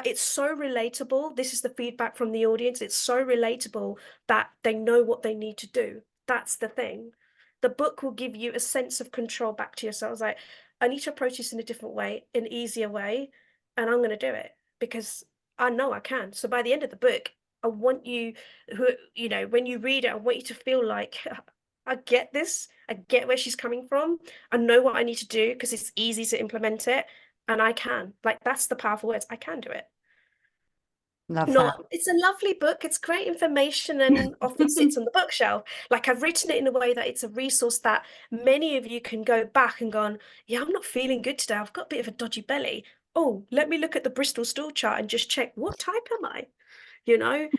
it's so relatable. This is the feedback from the audience. It's so relatable that they know what they need to do. That's the thing. The book will give you a sense of control back to yourself. It's like, I need to approach this in a different way, an easier way, and I'm going to do it because I know I can. So by the end of the book, I want you, when you read it, I want you to feel like I get this. I get where she's coming from. I know what I need to do because it's easy to implement it, and I can. Like, that's the powerful words. I can do it. Love that. Not, it's a lovely book. It's great information and often sits on the bookshelf. Like, I've written it in a way that it's a resource that many of you can go back and go, yeah, I'm not feeling good today. I've got a bit of a dodgy belly. Oh, let me look at the Bristol stool chart and just check, what type am I?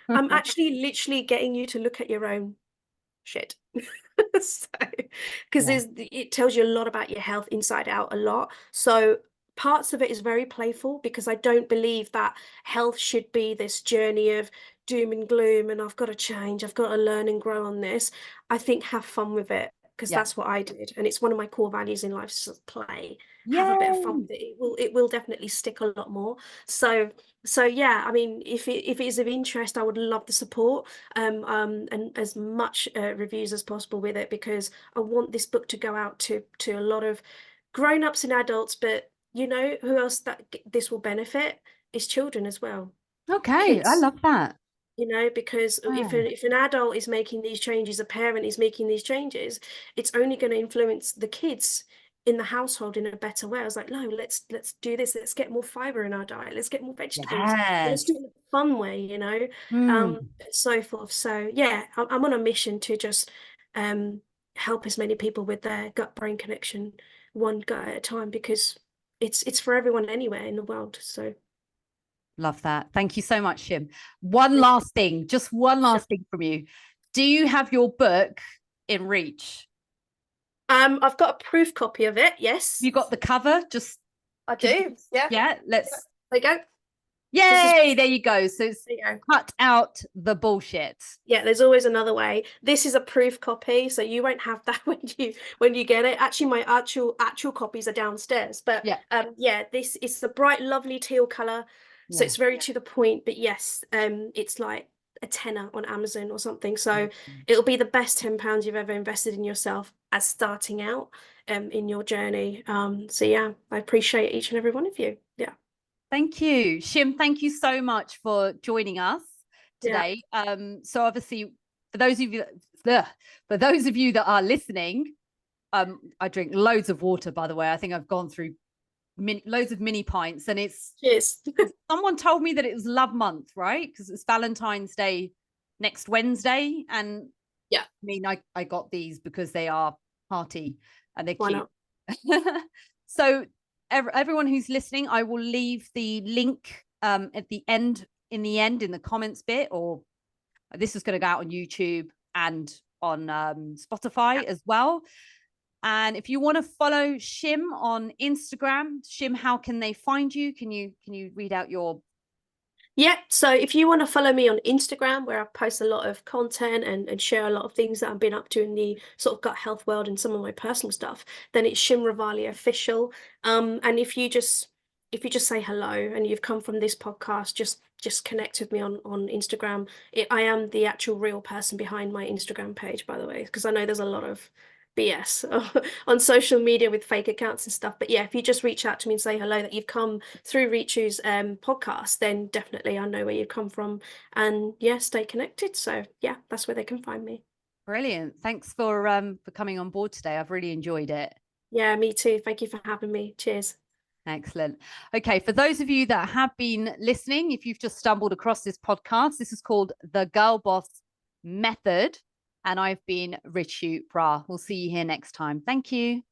I'm actually literally getting you to look at your own shit. So, because Yeah. it tells you a lot about your health inside out, a lot. So parts of it is very playful because I don't believe that health should be this journey of doom and gloom and I've got to change, I've got to learn and grow on this. I think have fun with it because Yeah. that's what I did, and it's one of my core values in life is play, have a bit of fun Yay. with it. It will definitely stick a lot more. So yeah, I mean, if it is of interest, I would love the support, and as much reviews as possible with it, because I want this book to go out to a lot of grown-ups and adults, but who else that this will benefit is children as well. Okay. I Kids, love that. because if Yeah. if an adult is making these changes, a parent is making these changes, it's only going to influence the kids in the household in a better way. I was like, no, let's do this. Let's get more fiber in our diet. Let's get more vegetables. Let's Yes. do it in a fun way, Mm. so forth. So yeah, I'm on a mission to just um help as many people with their gut-brain connection, one gut at a time, because it's for everyone anywhere in the world. So Love that. Thank you so much, Shim. One thank last thing, just one you. last thing from you. Do you have your book in reach? I've got a proof copy of it. Yes, You got the cover? Just I could do. Yeah. yeah, Yeah. let's There you go. This is yay, there you go. So it's there you go. cut out the bullshit. Yeah, there's always another way. This is a proof copy, so you won't have that when you get it. Actually, my actual copies are downstairs. But Yeah, yeah, this is the bright, lovely teal color, so yeah. it's very to the point. But yes, it's like a tenner on Amazon or something. So it'll be the best £10 you've ever invested in yourself as starting out in your journey. So yeah, I appreciate each and every one of you. Yeah. Thank you, Shim. Thank you so much for joining us today. So obviously, for those of you that are listening, I drink loads of water, by the way. I think I've gone through loads of mini pints, and it's Cheers. Someone told me that it was love month, right? Because it's Valentine's Day next Wednesday. And yeah, I mean, I got these because they are hearty and they're why cute. not? So everyone who's listening, I will leave the link at the end, in the comments bit, or this is going to go out on YouTube and on Spotify as well. And if you want to follow Shim on Instagram, Shim, how can they find you? Can you read out your... Yeah, so if you want to follow me on Instagram, where I post a lot of content and share a lot of things that I've been up to in the sort of gut health world and some of my personal stuff, then it's Shim Ravalia Official. And if you just say hello and you've come from this podcast, just connect with me on Instagram. I am the actual real person behind my Instagram page, by the way, because I know there's a lot of BS on social media with fake accounts and stuff. But yeah, if you just reach out to me and say hello, that you've come through Richu's podcast, then definitely I know where you've come from, and yeah, stay connected. So yeah, that's where they can find me. Brilliant. Thanks for coming on board today. I've really enjoyed it. Yeah, me too. Thank you for having me. Cheers. Excellent. Okay, for those of you that have been listening, if you've just stumbled across this podcast, this is called The Girl Boss Method. And I've been Richu Bra. We'll see you here next time. Thank you.